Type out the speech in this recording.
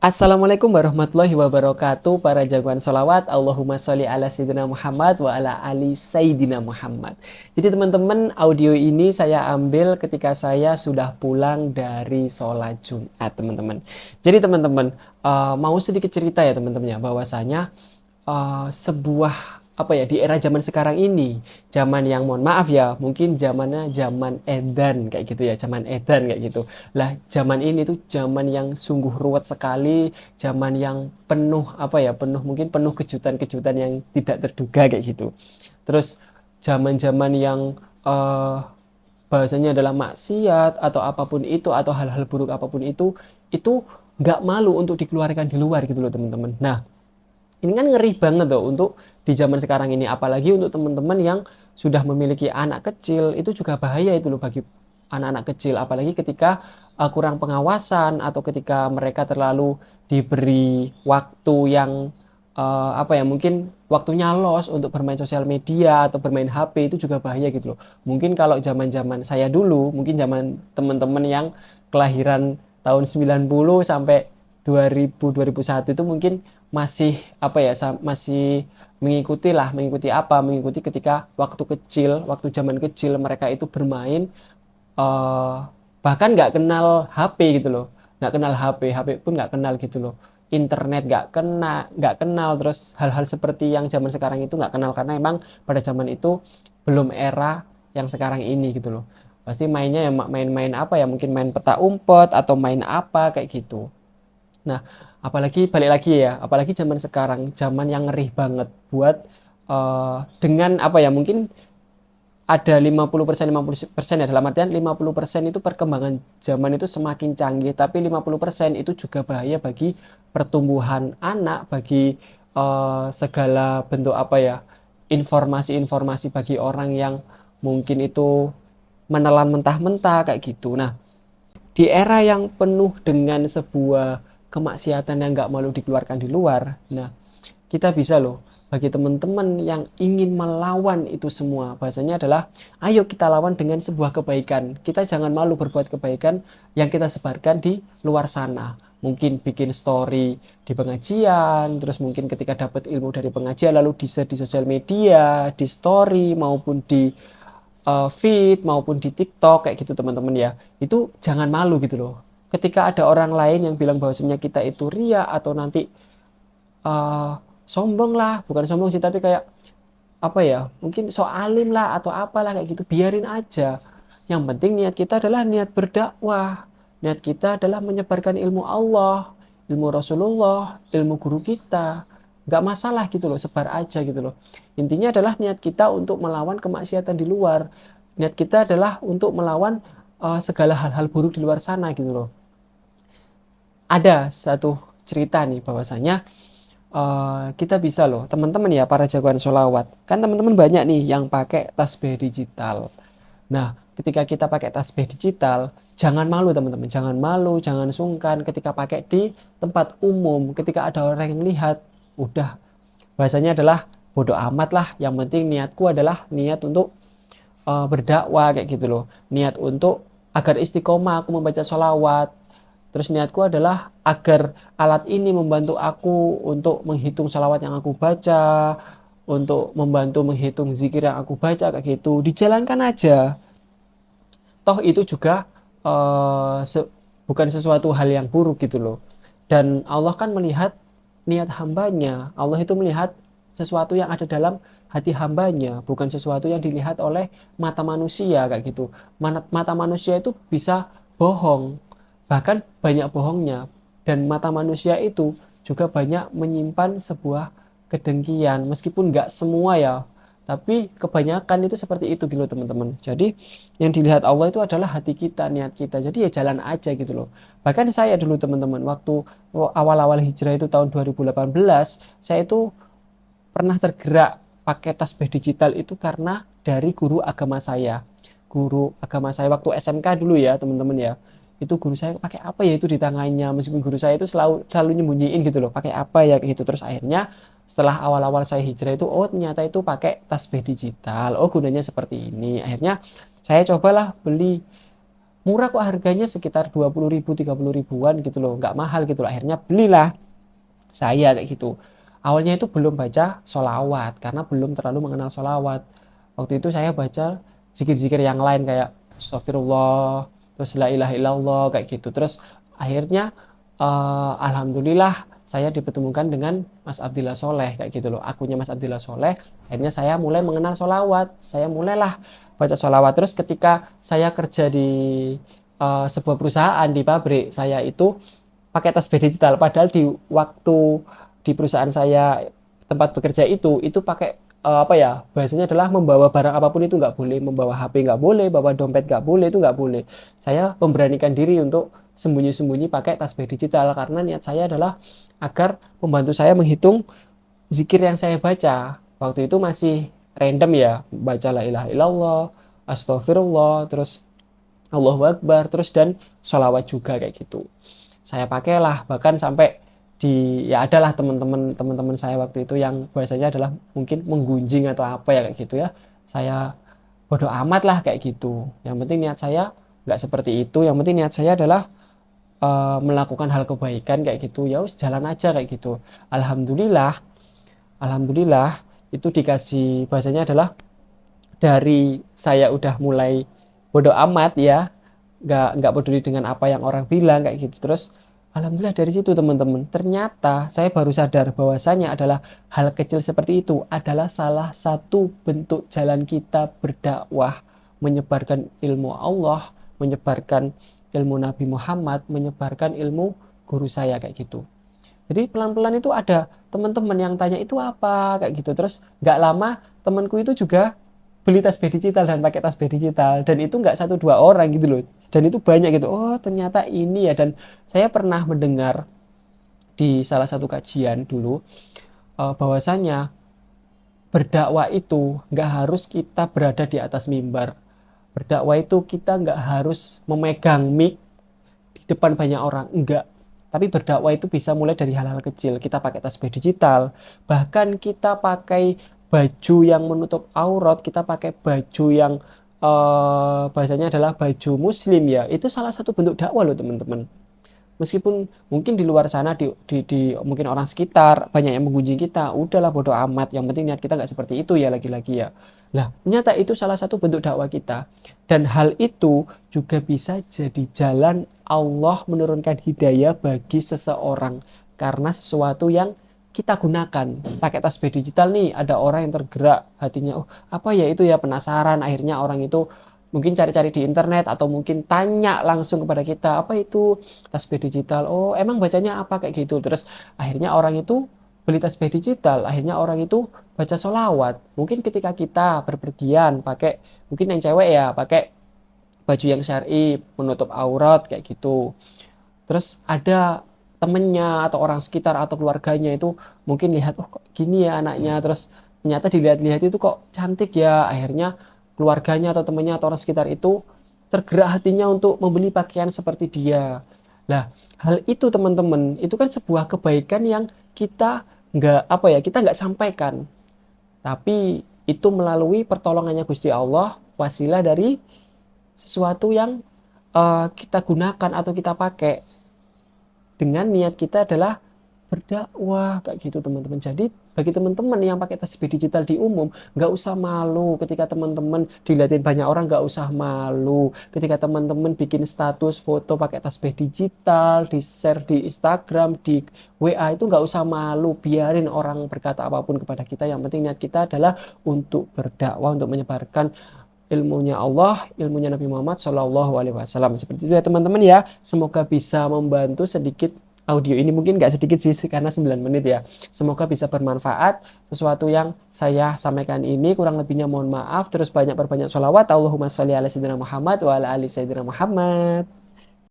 Assalamualaikum warahmatullahi wabarakatuh. Para jagoan sholawat, Allahumma sholli ala Sayyidina Muhammad wa ala ali Sayyidina Muhammad. Jadi teman-teman, audio ini saya ambil ketika saya sudah pulang dari sholat Jumat, teman-teman. Jadi teman-teman, mau sedikit cerita ya teman-teman ya, bahwasanya sebuah apa ya, di era zaman sekarang ini, zaman yang mohon maaf ya, mungkin zamannya zaman edan kayak gitu ya, zaman edan kayak gitu lah. Zaman ini tuh zaman yang sungguh ruwet sekali, zaman yang penuh apa ya, penuh kejutan-kejutan yang tidak terduga kayak gitu. Terus zaman-zaman yang eh bahasanya adalah maksiat atau apapun itu, atau hal-hal buruk apapun itu nggak malu untuk dikeluarkan di luar gitu loh teman-teman. Nah, ini kan ngeri banget tuh untuk di zaman sekarang ini, apalagi untuk teman-teman yang sudah memiliki anak kecil. Itu juga bahaya itu loh bagi anak-anak kecil, apalagi ketika kurang pengawasan atau ketika mereka terlalu diberi waktu yang apa ya, mungkin waktunya los untuk bermain sosial media atau bermain HP. Itu juga bahaya gitu loh. Mungkin kalau zaman-zaman saya dulu, mungkin zaman teman-teman yang kelahiran tahun 90 sampai 2000 2001 itu mungkin masih apa ya, masih mengikuti ketika waktu kecil, waktu zaman kecil mereka itu bermain, eh, bahkan nggak kenal HP gitu loh, nggak kenal HP pun nggak kenal gitu loh, internet nggak kenal, terus hal-hal seperti yang zaman sekarang itu nggak kenal, karena emang pada zaman itu belum era yang sekarang ini gitu loh. Pasti mainnya ya main-main apa ya, mungkin main peta umpet atau main apa kayak gitu. Nah, apalagi balik lagi ya, apalagi zaman sekarang, zaman yang ngeri banget buat dengan apa ya, mungkin ada 50% ya, dalam artian 50% itu perkembangan zaman itu semakin canggih, tapi 50% itu juga bahaya bagi pertumbuhan anak, bagi segala bentuk apa ya, informasi-informasi bagi orang yang mungkin itu menelan mentah-mentah kayak gitu. Nah, di era yang penuh dengan sebuah kemaksiatan yang nggak malu dikeluarkan di luar, nah kita bisa loh, bagi teman-teman yang ingin melawan itu semua, bahasanya adalah ayo kita lawan dengan sebuah kebaikan. Kita jangan malu berbuat kebaikan yang kita sebarkan di luar sana. Mungkin bikin story di pengajian, terus mungkin ketika dapat ilmu dari pengajian lalu di-share di sosial media, di story maupun di feed maupun di TikTok kayak gitu teman-teman ya. Itu jangan malu gitu loh. Ketika ada orang lain yang bilang bahwasanya kita itu ria atau nanti eh, sombong lah, bukan sombong sih, tapi kayak apa ya, mungkin so alim lah atau apalah kayak gitu, biarin aja. Yang penting niat kita adalah niat berdakwah, niat kita adalah menyebarkan ilmu Allah, ilmu Rasulullah, ilmu guru kita. Nggak masalah gitu loh, sebar aja gitu loh. Intinya adalah niat kita untuk melawan kemaksiatan di luar, niat kita adalah untuk melawan segala hal-hal buruk di luar sana gitu loh. Ada satu cerita nih bahwasanya kita bisa loh teman-teman ya, para jagoan sholawat, kan teman-teman banyak nih yang pakai tasbih digital. Nah, ketika kita pakai tasbih digital, jangan malu teman-teman, jangan malu, jangan sungkan ketika pakai di tempat umum. Ketika ada orang yang lihat, udah, bahasanya adalah bodoh amat lah, yang penting niatku adalah niat untuk berdakwah kayak gitu loh, niat untuk agar istiqomah aku membaca sholawat. Terus niatku adalah agar alat ini membantu aku untuk menghitung sholawat yang aku baca, untuk membantu menghitung zikir yang aku baca kayak gitu. Dijalankan aja. Toh itu juga bukan sesuatu hal yang buruk gitu loh. Dan Allah kan melihat niat hambanya. Allah itu melihat sesuatu yang ada dalam hati hambanya, bukan sesuatu yang dilihat oleh mata manusia kayak gitu. Mata manusia itu bisa bohong, bahkan banyak bohongnya. Dan mata manusia itu juga banyak menyimpan sebuah kedengkian, meskipun nggak semua ya, tapi kebanyakan itu seperti itu gitu loh teman-teman. Jadi yang dilihat Allah itu adalah hati kita, niat kita. Jadi ya jalan aja gitu loh. Bahkan saya dulu teman-teman, waktu awal-awal hijrah itu tahun 2018, saya itu pernah tergerak pakai tasbih digital itu karena dari guru agama saya. Guru agama saya waktu SMK dulu ya teman-teman ya. Itu guru saya pakai apa ya itu di tangannya, meskipun guru saya itu selalu selalu nyembunyiin gitu loh, pakai apa ya kayak gitu. Terus akhirnya setelah awal-awal saya hijrah itu, oh ternyata itu pakai tasbih digital, oh gunanya seperti ini. Akhirnya saya cobalah beli murah kok harganya sekitar 20.000 30 ribuan gitu loh, nggak mahal gitu loh. Akhirnya belilah saya kayak gitu. Awalnya itu belum baca sholawat karena belum terlalu mengenal sholawat. Waktu itu saya baca zikir-zikir yang lain kayak astagfirullah, terus la ilaha illallah kayak gitu. Terus akhirnya alhamdulillah saya dipertemukan dengan Mas Abdillah Soleh kayak gitu loh. Akunya Mas Abdillah Soleh. Akhirnya saya mulai mengenal sholawat. Saya mulailah baca sholawat. Terus ketika saya kerja di sebuah perusahaan di pabrik, saya itu pakai tasbih digital. Padahal di waktu di perusahaan saya tempat bekerja itu pakai apa ya, bahasanya adalah membawa barang apapun itu nggak boleh, membawa HP nggak boleh, bawa dompet nggak boleh, itu nggak boleh. Saya memberanikan diri untuk sembunyi-sembunyi pakai tasbih digital karena niat saya adalah agar membantu saya menghitung zikir yang saya baca. Waktu itu masih random ya, baca la ilaha illallah, astagfirullah, terus Allahu Akbar, terus dan sholawat juga kayak gitu. Saya pakailah bahkan sampai di ya adalah teman-teman saya waktu itu yang bahasanya adalah mungkin menggunjing atau apa ya kayak gitu ya. Saya bodoh amat lah kayak gitu. Yang penting niat saya nggak seperti itu. Yang penting niat saya adalah melakukan hal kebaikan kayak gitu. Ya us jalan aja kayak gitu. Alhamdulillah, alhamdulillah itu dikasih bahasanya adalah dari saya udah mulai bodoh amat ya, nggak peduli dengan apa yang orang bilang kayak gitu. Terus alhamdulillah dari situ teman-teman, ternyata saya baru sadar bahwasanya adalah hal kecil seperti itu adalah salah satu bentuk jalan kita berdakwah, menyebarkan ilmu Allah, menyebarkan ilmu Nabi Muhammad, menyebarkan ilmu guru saya kayak gitu. Jadi pelan-pelan itu ada teman-teman yang tanya itu apa kayak gitu. Terus nggak lama temanku itu juga beli tasbih digital dan pakai tasbih digital, dan itu nggak satu dua orang gitu loh, dan itu banyak gitu. Oh ternyata ini ya. Dan saya pernah mendengar di salah satu kajian dulu bahwasanya berdakwah itu nggak harus kita berada di atas mimbar. Berdakwah itu kita nggak harus memegang mic di depan banyak orang, enggak. Tapi berdakwah itu bisa mulai dari hal-hal kecil. Kita pakai tasbih digital, bahkan kita pakai baju yang menutup aurat, kita pakai baju yang bahasanya adalah baju muslim ya. Itu salah satu bentuk dakwah loh teman-teman. Meskipun mungkin di luar sana mungkin orang sekitar banyak yang menggunjing kita, udahlah bodo amat. Yang penting niat kita nggak seperti itu ya, lagi-lagi ya. Lah, ternyata itu salah satu bentuk dakwah kita. Dan hal itu juga bisa jadi jalan Allah menurunkan hidayah bagi seseorang karena sesuatu yang kita gunakan. Pakai tasbih digital nih, ada orang yang tergerak hatinya, oh apa ya itu ya, penasaran. Akhirnya orang itu mungkin cari-cari di internet atau mungkin tanya langsung kepada kita, apa itu tasbih digital, oh emang bacanya apa kayak gitu. Terus akhirnya orang itu beli tasbih digital, akhirnya orang itu baca sholawat. Mungkin ketika kita berpergian pakai, mungkin yang cewek ya pakai baju yang syar'i menutup aurat kayak gitu. Terus ada temennya atau orang sekitar atau keluarganya itu mungkin lihat, oh kok gini ya anaknya, terus ternyata dilihat-lihat itu kok cantik ya. Akhirnya keluarganya atau temennya atau orang sekitar itu tergerak hatinya untuk membeli pakaian seperti dia. Nah, hal itu teman-teman, itu kan sebuah kebaikan yang kita nggak apa ya, kita nggak sampaikan. Tapi itu melalui pertolongannya Gusti Allah, wasilah dari sesuatu yang kita gunakan atau kita pakai dengan niat kita adalah berdakwah kayak gitu teman-teman. Jadi bagi teman-teman yang pakai tasbih digital di umum, nggak usah malu ketika teman-teman dilihatin banyak orang, nggak usah malu ketika teman-teman bikin status foto pakai tasbih digital, di share di Instagram, di WA, itu nggak usah malu. Biarin orang berkata apapun kepada kita, yang penting niat kita adalah untuk berdakwah, untuk menyebarkan ilmunya Allah, ilmunya Nabi Muhammad Shallallahu Alaihi Wasallam. Seperti itu ya teman-teman ya. Semoga bisa membantu sedikit audio ini, mungkin nggak sedikit sih karena 9 menit ya. Semoga bisa bermanfaat. Sesuatu yang saya sampaikan ini kurang lebihnya mohon maaf. Terus perbanyak sholawat. Allahumma sholli ala sayyidina Muhammad wa ala ali sayyidina Muhammad.